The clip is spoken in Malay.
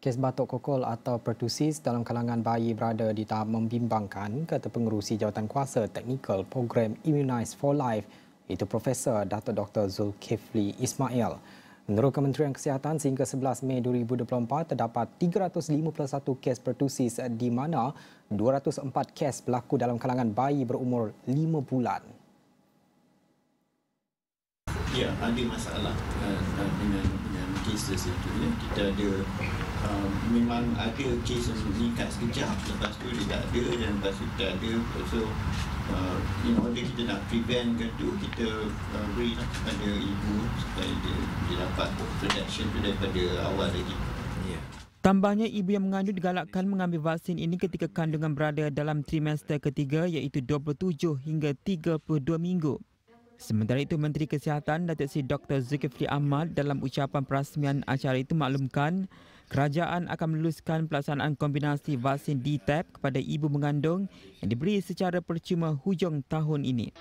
Kes batuk kokol atau pertusis dalam kalangan bayi berada di tahap membimbangkan, kata pengerusi Jawatankuasa Teknikal Program Immunize for Life, iaitu Profesor Dato' Dr. Zulkifli Ismail. Menurut Kementerian Kesihatan, sehingga 11 Mei 2024 terdapat 351 kes pertusis di mana 204 kes berlaku dalam kalangan bayi berumur 5 bulan. Ya, ada masalah dengan cases itu. Ya. Kita ada memang ada kes yang meningkat sekejap, lepas tu dia tak ada, dan lepas tu tak ada. So in order kita nak prevent tu, kita beri kepada ibu supaya dia dapat protection tu daripada awal lagi. Tambahnya, ibu yang mengandung digalakkan mengambil vaksin ini ketika kandungan berada dalam trimester ketiga, iaitu 27 hingga 32 minggu. Sementara itu, Menteri Kesihatan Datuk Seri Dr. Zulkifli Ahmad dalam ucapan perasmian acara itu maklumkan kerajaan akan meluluskan pelaksanaan kombinasi vaksin DTaP kepada ibu mengandung yang diberi secara percuma hujung tahun ini.